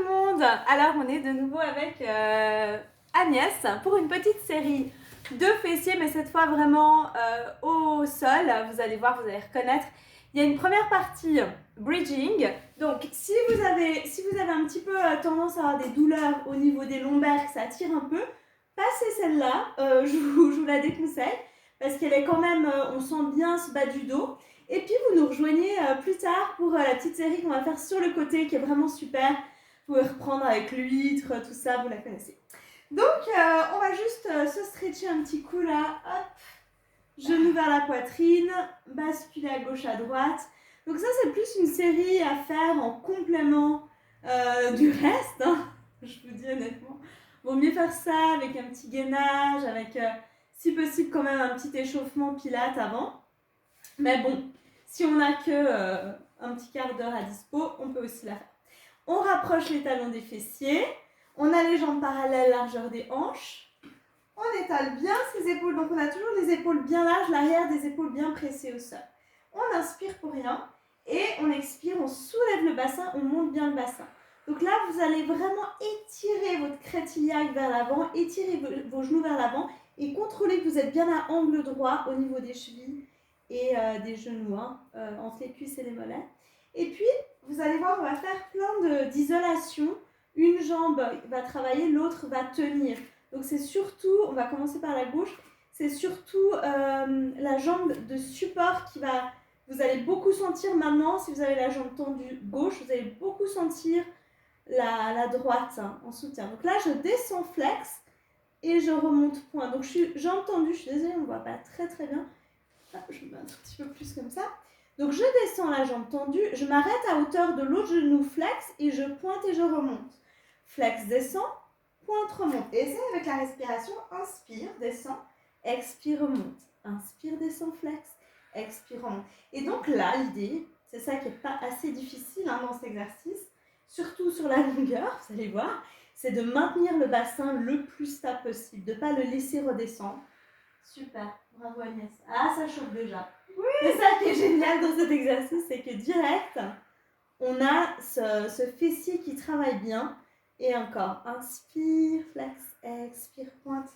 le monde. Alors on est de nouveau avec Agnès pour une petite série de fessiers, mais cette fois vraiment au sol. Vous allez voir, vous allez reconnaître. Il y a une première partie bridging. Donc si vous avez un petit peu tendance à avoir des douleurs au niveau des lombaires, que ça tire un peu, passez celle-là. Je vous la déconseille parce qu'elle est quand même, on sent bien ce bas du dos. Et puis vous nous rejoignez plus tard pour la petite série qu'on va faire sur le côté qui est vraiment super. Vous pouvez reprendre avec l'huître, tout ça, vous la connaissez. Donc on va juste se stretcher un petit coup là. Hop. Genou vers la poitrine, basculer à gauche, à droite. Donc ça c'est plus une série à faire en complément du reste. Hein. Je vous dis honnêtement. Vaut mieux faire ça avec un petit gainage, avec si possible quand même un petit échauffement pilates avant. Mais bon, si on n'a que un petit quart d'heure à dispo, on peut aussi la faire. On rapproche les talons des fessiers. On a les jambes parallèles, largeur des hanches. On étale bien ses épaules. Donc on a toujours les épaules bien larges, l'arrière des épaules bien pressées au sol. On inspire pour rien. Et on expire, on soulève le bassin, on monte bien le bassin. Donc là, vous allez vraiment étirer votre crête iliaque vers l'avant, étirer vos genoux vers l'avant et contrôler que vous êtes bien à angle droit au niveau des chevilles et des genoux, hein, entre les cuisses et les mollets. Et puis, vous allez voir, on va faire plein d'isolation. Une jambe va travailler, l'autre va tenir. Donc c'est surtout, on va commencer par la gauche, c'est surtout la jambe de support qui va, vous allez beaucoup sentir maintenant, si vous avez la jambe tendue gauche, vous allez beaucoup sentir la droite hein, en soutien. Donc là, je descends flex et je remonte point. Donc je suis jambe tendue, je suis désolée, on ne voit pas très très bien. Je me mets un tout petit peu plus comme ça. Donc je descends la jambe tendue, je m'arrête à hauteur de l'autre genou flex et je pointe et je remonte. Flex, descend, pointe, remonte. Et essayez avec la respiration, inspire, descend, expire, remonte. Inspire, descend, flex, expire, remonte. Et donc là, l'idée, c'est ça qui n'est pas assez difficile hein, dans cet exercice, surtout sur la longueur, vous allez voir, c'est de maintenir le bassin le plus stable possible, de ne pas le laisser redescendre. Super, bravo Agnès. Ah, ça chauffe déjà. Oui. C'est ça qui est génial dans cet exercice, c'est que direct, on a ce fessier qui travaille bien. Et encore, inspire, flex, expire, pointe.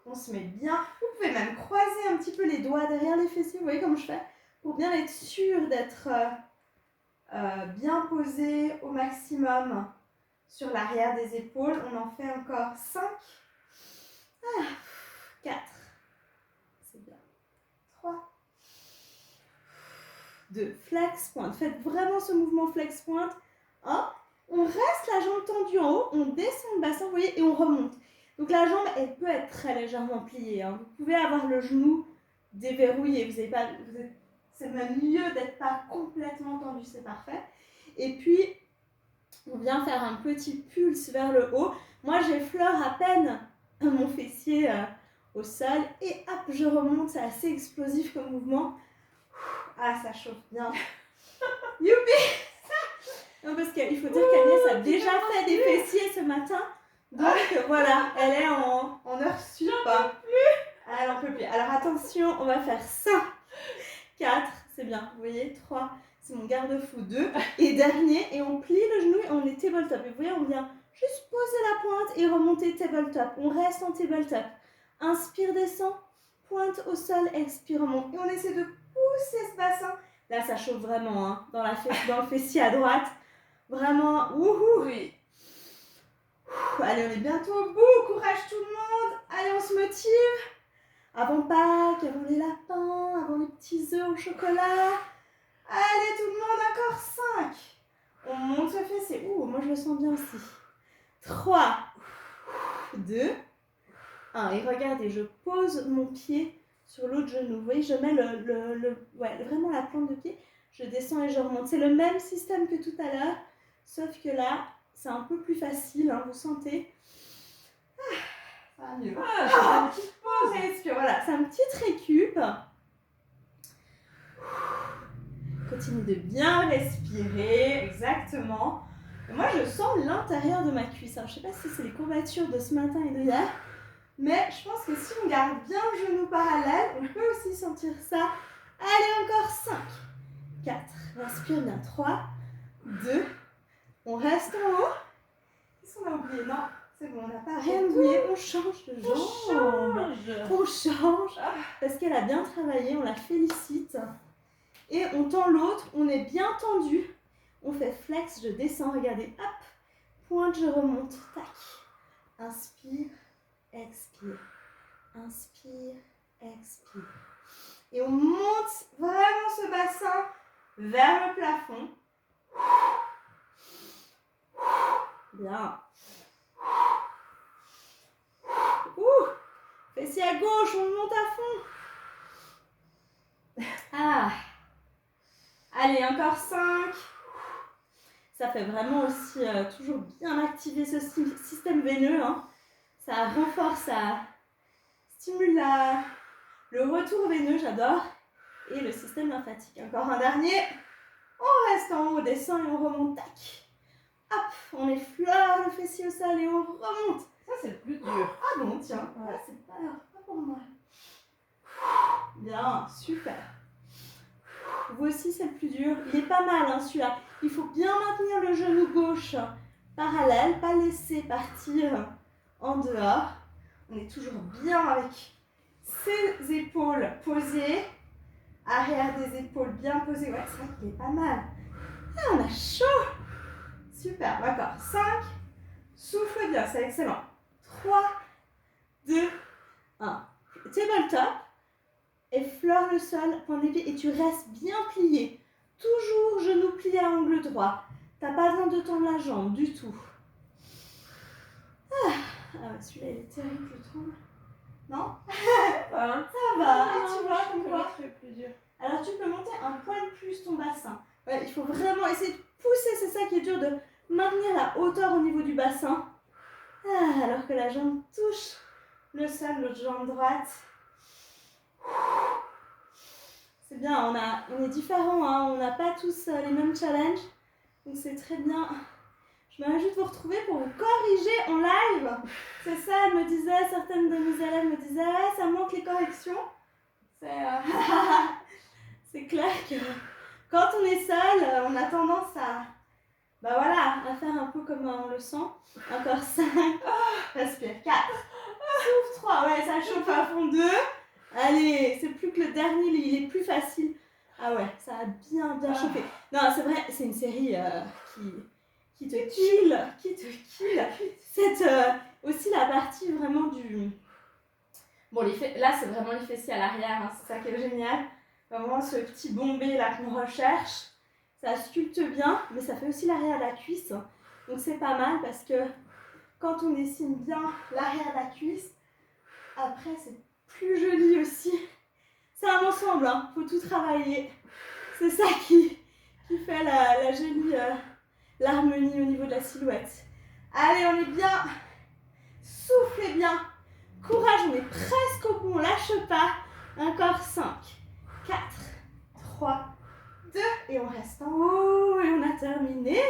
On se met bien. Vous pouvez même croiser un petit peu les doigts derrière les fessiers, vous voyez comme je fais, pour bien être sûr d'être bien posé au maximum sur l'arrière des épaules. On en fait encore 5. 4. C'est bien. 3. 2. Flex, pointe. Faites vraiment ce mouvement flex, pointe. 1. On reste la jambe tendue en haut, on descend le bassin, vous voyez, et on remonte. Donc la jambe, elle peut être très légèrement pliée. Hein. Vous pouvez avoir le genou déverrouillé. C'est même mieux d'être pas complètement tendu, c'est parfait. Et puis, on vient faire un petit pulse vers le haut. Moi, j'effleure à peine mon fessier au sol. Et hop, je remonte. C'est assez explosif comme mouvement. Ah, ça chauffe bien. Youpi! Non, parce qu'il faut dire qu'Agnès a déjà fait des fessiers ce matin. Donc voilà, elle est en heure sup. Elle n'en peut plus. Alors attention, on va faire 5, 4, c'est bien, vous voyez, 3, c'est mon garde-fou, 2. Et dernier, et on plie le genou et on est tabletop. Et vous voyez, on vient juste poser la pointe et remonter tabletop. On reste en tabletop. Inspire, descend, pointe au sol, expire, remonte. Et on essaie de pousser ce bassin. Là, ça chauffe vraiment, hein, dans le fessier à droite. Vraiment, wouhou! Oui. Allez, on est bientôt au bout. Courage tout le monde. Allez, on se motive. Avant Pâques, avant les lapins, avant les petits œufs au chocolat. Allez, tout le monde, encore 5. On monte le fessier. Ouh, moi je le sens bien aussi. 3, 2, 1. Et regardez, je pose mon pied sur l'autre genou. Vous voyez, je mets vraiment la plante de pied. Je descends et je remonte. C'est le même système que tout à l'heure. Sauf que là, c'est un peu plus facile, hein, vous sentez. Ça va mieux. C'est une petite pause. Respire, voilà, c'est un petit récup. Continue de bien respirer, exactement. Et moi, je sens l'intérieur de ma cuisse. Alors, je ne sais pas si c'est les courbatures de ce matin et d'hier, mais je pense que si on garde bien le genou parallèle, on peut aussi sentir ça. Allez, encore 5, 4. Respire bien. 3, 2. On reste en haut. Qu'est-ce qu'on a oublié? Non, c'est bon, on n'a pas rien oublié. On change de jambe. On change. Parce qu'elle a bien travaillé, on la félicite. Et on tend l'autre, on est bien tendu. On fait flex, je descends, regardez, hop. Pointe, je remonte, tac. Inspire, expire. Inspire, expire. Et on monte vraiment ce bassin vers le plafond. Bien. Fessier à gauche, on monte à fond. Ah. Allez, encore 5. Ça fait vraiment aussi toujours bien activer ce système veineux. Hein. Ça renforce, ça stimule le retour veineux, j'adore. Et le système lymphatique. Encore un dernier. On reste en haut, on descend et on remonte. Tac. Hop, on effleure le fessier au sol et on remonte. Ça, c'est le plus dur. Ah bon, tiens. Ouais. Ah, c'est pas pour moi. Bien, super. Vous aussi, c'est le plus dur. Il est pas mal, hein, celui-là. Il faut bien maintenir le genou gauche parallèle, pas laisser partir en dehors. On est toujours bien avec ses épaules posées. Arrière des épaules bien posées. Ouais, c'est vrai qu'il est pas mal. Ah, on a chaud. Super, d'accord. 5. Souffle bien, c'est excellent. 3, 2, 1. Tabletop. Effleure le sol, point des pieds et tu restes bien plié. Toujours genou plié à angle droit. T'as pas besoin de tendre la jambe du tout. Ah ouais, celui-là il est terrible, je trouve. Non? Ça va. Tu vois, comme quoi. Plus dur. Alors tu peux monter un poil plus ton bassin. Ouais, il faut vraiment essayer de pousser, c'est ça qui est dur, de maintenir la hauteur au niveau du bassin. Ah, alors que la jambe touche le sol, l'autre jambe droite. C'est bien, on est différents, hein, on n'a pas tous les mêmes challenges. Donc c'est très bien. Je me rajoute vous retrouver pour vous corriger en live. C'est ça, elle me disait, certaines de mes élèves me disaient, ouais, ça manque les corrections. C'est clair que quand on est seul, on a tendance à, à faire un peu comme on le sent. Encore 5, respire, 4, souffle 3, ouais, ça chauffe à fond 2. Allez, c'est plus que le dernier, il est plus facile. Ah ouais, ça a bien chauffé. Non, c'est vrai, c'est une série qui te kill. C'est aussi la partie vraiment du... Bon, là, c'est vraiment les fessiers à l'arrière, hein, c'est ça qui est génial. Vraiment ce petit bombé là qu'on recherche. Ça sculpte bien, mais ça fait aussi l'arrière de la cuisse. Donc c'est pas mal parce que quand on dessine bien l'arrière de la cuisse, après c'est plus joli aussi. C'est un ensemble, hein. Faut tout travailler. C'est ça qui fait la jolie, l'harmonie au niveau de la silhouette. Allez, on est bien. Soufflez bien. Courage, on est presque au bout, on lâche pas. Encore 5, 4, 3, 2 et on reste en haut et on a terminé.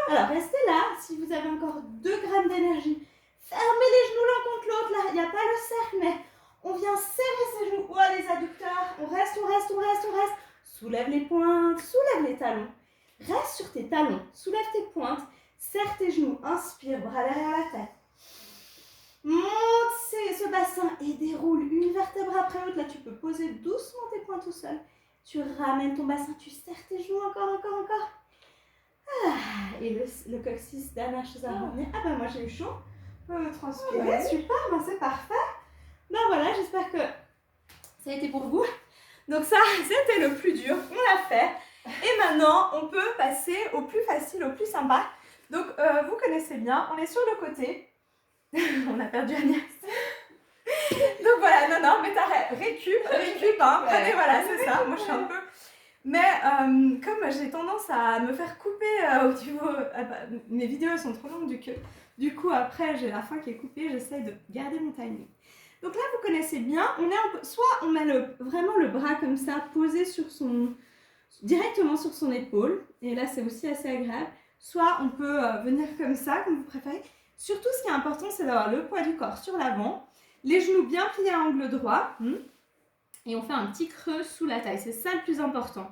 Alors restez là si vous avez encore 2 grammes d'énergie. Fermez les genoux l'un contre l'autre, là il n'y a pas le cercle mais on vient serrer ses genoux. Oh, les adducteurs, on reste. Soulève les pointes, soulève les talons. Reste sur tes talons, soulève tes pointes, serre tes genoux, inspire, bras derrière la tête. Monte ce bassin et déroule une vertèbre après l'autre. Là, tu peux poser doucement tes poings tout seul. Tu ramènes ton bassin, tu serres tes genoux encore. Ah, et le coccyx, dernière chose à revenir. Ah ben moi j'ai eu chaud. Transpirer, ouais. Super, ben c'est parfait. Ben voilà, j'espère que ça a été pour vous. Donc ça, c'était le plus dur, on l'a fait. Et maintenant, on peut passer au plus facile, au plus sympa. Donc vous connaissez bien, on est sur le côté. On a perdu Agnès. Donc voilà, non, mais t'as récup, hein. Prenez, voilà, c'est ça. Moi, je suis un peu... Mais comme j'ai tendance à me faire couper au niveau... mes vidéos sont trop longues du coup, après, j'ai la fin qui est coupée. J'essaie de garder mon timing. Donc là, vous connaissez bien. Soit on met vraiment le bras comme ça, posé directement sur son épaule. Et là, c'est aussi assez agréable. Soit on peut venir comme ça, comme vous préférez. Surtout, ce qui est important, c'est d'avoir le poids du corps sur l'avant, les genoux bien pliés à angle droit, et on fait un petit creux sous la taille. C'est ça le plus important.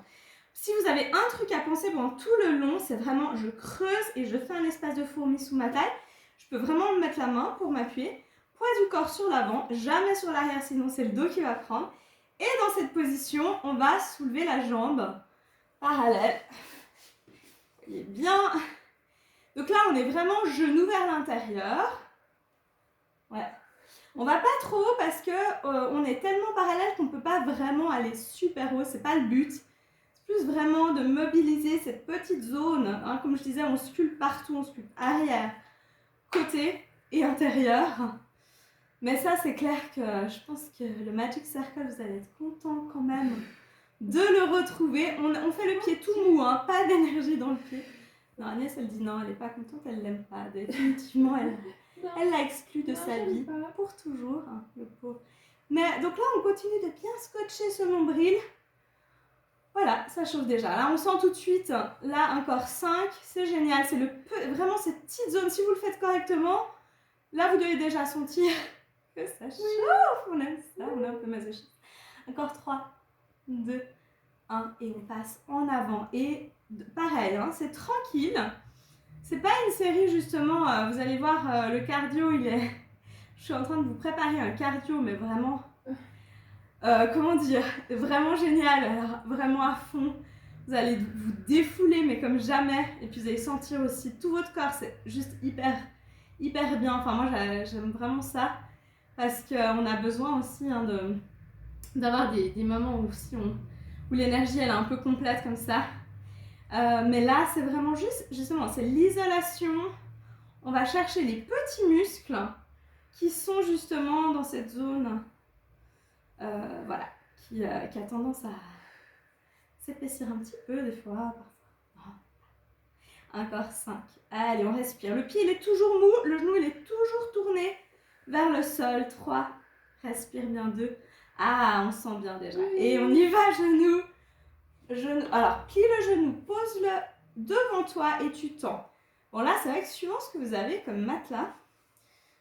Si vous avez un truc à penser pendant tout le long, c'est vraiment je creuse et je fais un espace de fourmi sous ma taille. Je peux vraiment mettre la main pour m'appuyer. Poids du corps sur l'avant, jamais sur l'arrière, sinon c'est le dos qui va prendre. Et dans cette position, on va soulever la jambe parallèle. Voyez bien. Donc là, on est vraiment genou vers l'intérieur. Ouais. On va pas trop haut parce que on est tellement parallèle qu'on peut pas vraiment aller super haut. C'est pas le but. C'est plus vraiment de mobiliser cette petite zone. Hein, comme je disais, on sculpte partout. On sculpte arrière, côté et intérieur. Mais ça, c'est clair que je pense que le Magic Circle, vous allez être content quand même de le retrouver. On fait le pied tout mou, hein, pas d'énergie dans le pied. Non, Agnès, elle dit non, elle n'est pas contente, elle l'aime pas. Définitivement, elle l'a exclu de sa vie pour toujours, hein, le pauvre. Mais donc là, on continue de bien scotcher ce nombril. Voilà, ça chauffe déjà. Là, on sent tout de suite, là, encore 5, c'est génial. C'est vraiment cette petite zone, si vous le faites correctement, là, vous devez déjà sentir que ça chauffe. On aime ça, on est un peu masochiste. Encore 3, 2, 1, et on passe en avant. Et pareil, hein, c'est tranquille. C'est pas une série justement, vous allez voir, le cardio, je suis en train de vous préparer un cardio, mais vraiment, comment dire, vraiment génial, alors, vraiment à fond. Vous allez vous défouler, mais comme jamais. Et puis vous allez sentir aussi tout votre corps, c'est juste hyper bien. Enfin, moi, j'aime vraiment ça, parce qu'on a besoin aussi hein, d'avoir des moments où l'énergie, elle est un peu complète comme ça. Mais là, c'est vraiment justement, c'est l'isolation. On va chercher les petits muscles qui sont justement dans cette zone, voilà, qui a tendance à s'épaissir un petit peu des fois, parfois. Encore 5. Allez, on respire. Le pied, il est toujours mou, le genou, il est toujours tourné vers le sol. 3. Respire bien. 2. Ah, on sent bien déjà. Et on y va, genou. Alors, plie le genou, pose-le devant toi et tu tends. Bon là, c'est vrai que suivant ce que vous avez comme matelas,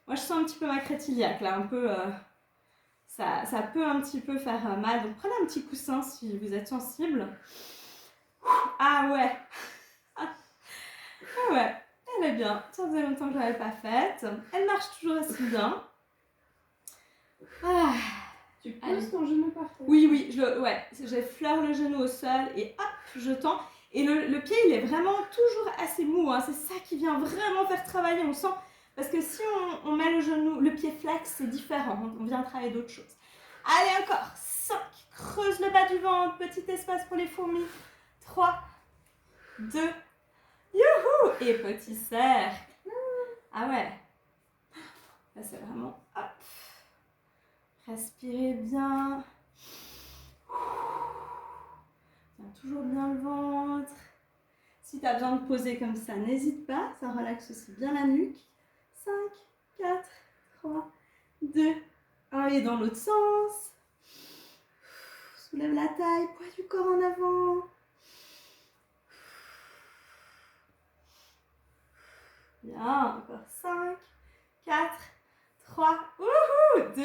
moi je sens un petit peu ma crête iliaque là, un peu, ça peut un petit peu faire mal. Donc prenez un petit coussin si vous êtes sensible. Ah ouais, ah ouais, elle est bien. Ça faisait longtemps que je ne l'avais pas faite. Elle marche toujours aussi bien. Ah. Tu poses ton genou par terre. Oui, j'effleure le genou au sol et hop, je tends. Et le pied, il est vraiment toujours assez mou. Hein. C'est ça qui vient vraiment faire travailler. On sent, parce que si on met le pied flex, c'est différent. On vient travailler d'autres choses. Allez, encore 5. Creuse le bas du ventre. Petit espace pour les fourmis. 3, 2, youhou! Et petit cercle. Ah ouais. Là, c'est vraiment hop. Respirez bien. Tiens toujours bien le ventre. Si tu as besoin de poser comme ça, n'hésite pas. Ça relaxe aussi bien la nuque. 5, 4, 3, 2, 1. Et dans l'autre sens. Soulève la taille, poids du corps en avant. Bien, encore 5, 4, 3, 2,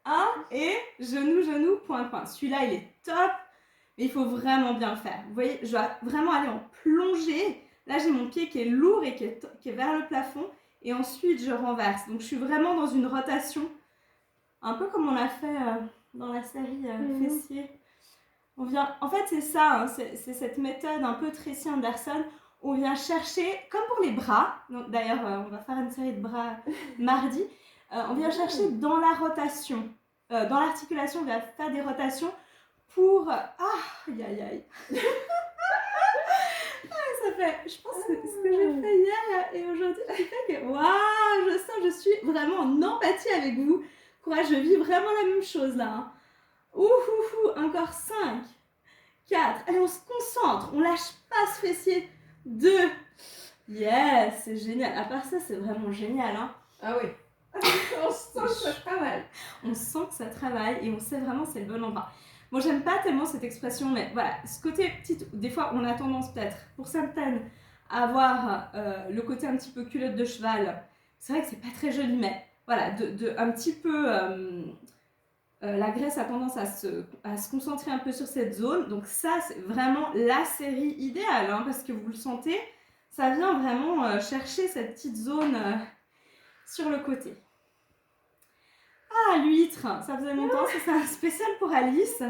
1 et genou, point. Celui-là, il est top, mais il faut vraiment bien le faire. Vous voyez, je dois vraiment aller en plongée. Là, j'ai mon pied qui est lourd et qui est vers le plafond. Et ensuite, je renverse. Donc, je suis vraiment dans une rotation, un peu comme on a fait dans la série fessier. En fait, c'est ça, hein, c'est cette méthode un peu Tracy Anderson. On vient chercher, comme pour les bras. D'ailleurs, on va faire une série de bras mardi. On vient chercher dans la rotation, dans l'articulation, on va faire des rotations pour... aïe. Ça fait, je pense que ce que j'ai fait hier et aujourd'hui, j'ai fait que, waouh, je suis vraiment en empathie avec vous. Courage, je vis vraiment la même chose là. Hein. Encore 5, 4, allez, on se concentre, on lâche pas ce fessier. 2, yes, c'est génial. À part ça, c'est vraiment génial. Hein. Ah oui. On sent que ça travaille. On sent que ça travaille et on sait vraiment que c'est le bon endroit. Bon, j'aime pas tellement cette expression, mais voilà, ce côté petit, des fois on a tendance peut-être, pour certaines, à avoir le côté un petit peu culotte de cheval. C'est vrai que c'est pas très joli, mais voilà, un petit peu la graisse a tendance à se concentrer un peu sur cette zone. Donc ça, c'est vraiment la série idéale, hein, parce que vous le sentez, ça vient vraiment chercher cette petite zone sur le côté. Ah, l'huître, ça faisait longtemps, c'est un spécial pour Alice,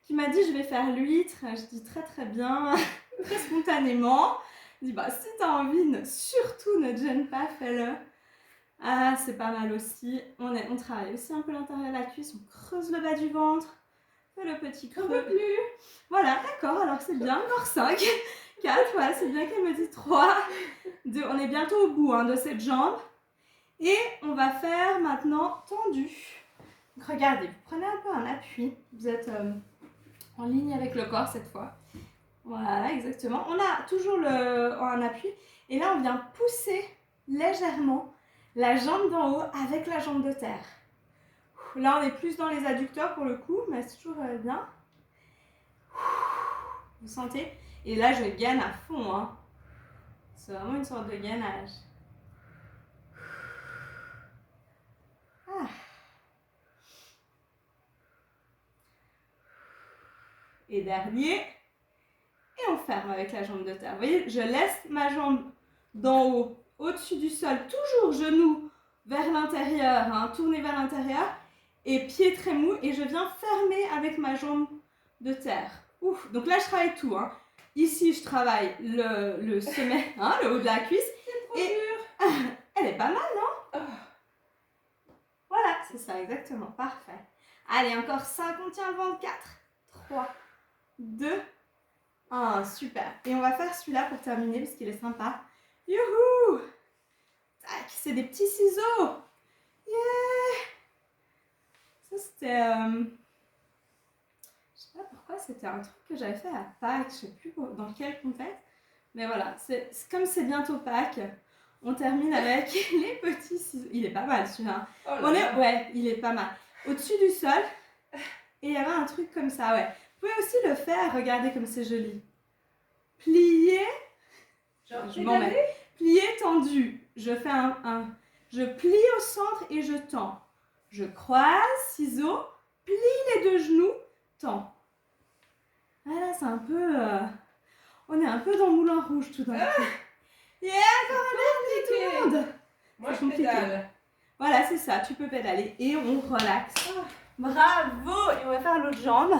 qui m'a dit je vais faire l'huître. Je dis très très bien, très spontanément. Je dis bah si t'as envie, surtout ne te gêne pas, fais-le. Ah, c'est pas mal aussi. On travaille aussi un peu l'intérieur de la cuisse, on creuse le bas du ventre, fait le petit creux. On peut plus. Voilà, d'accord, alors c'est bien, encore 5, 4, voilà, c'est bien qu'elle me dit 3, 2, on est bientôt au bout hein, de cette jambe. Et on va faire maintenant tendu. Donc regardez, vous prenez un peu un appui, vous êtes en ligne avec le corps cette fois. Voilà, exactement. On a toujours un appui et là on vient pousser légèrement la jambe d'en haut avec la jambe de terre. Là on est plus dans les adducteurs pour le coup, mais c'est toujours bien. Vous sentez? Et là je gaine à fond, hein. C'est vraiment une sorte de gainage. Ah. Et dernier. Et on ferme avec la jambe de terre. Vous voyez, je laisse ma jambe d'en haut, au-dessus du sol, toujours genou vers l'intérieur, hein, tourné vers l'intérieur, et pied très mou, et je viens fermer avec ma jambe de terre. Ouf, donc là je travaille tout. Hein. Ici je travaille le sommet, hein, le haut de la cuisse. C'est trop et dur. Elle est pas mal, non? Voilà, c'est ça, exactement, parfait. Allez, encore 5, on tient le ventre, 4, 3, 2, 1, super. Et on va faire celui-là pour terminer parce qu'il est sympa. Youhou! Tac, c'est des petits ciseaux. Yeah! Ça c'était... Je sais pas pourquoi, c'était un truc que j'avais fait à Pâques, je sais plus dans quel contexte. Mais voilà, comme c'est bientôt Pâques, on termine avec les petits ciseaux. Il est pas mal celui-là. Oh là là. Ouais, il est pas mal. Au-dessus du sol, et il y avait un truc comme ça, ouais. Vous pouvez aussi le faire, regardez comme c'est joli. Plier, Genre, je m'en mets. Plier, tendu. Je fais je plie au centre et je tends. Je croise, ciseaux, plie les deux genoux, tends. Voilà, c'est un peu... on est un peu dans Moulin Rouge tout d'un coup. Yeah, encore un dernier, tout le monde. Moi, je compliqué. pédale. Voilà, c'est ça, tu peux pédaler et on relaxe. Bravo! Et on va faire l'autre jambe.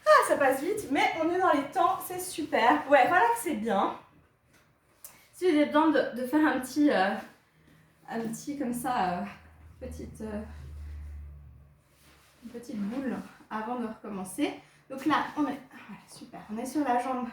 Ah, ça passe vite, mais on est dans les temps, c'est super. Ouais, relaxez bien. Si vous avez besoin de faire un petit comme ça, une petite boule avant de recommencer. Donc là, voilà, super, on est sur la jambe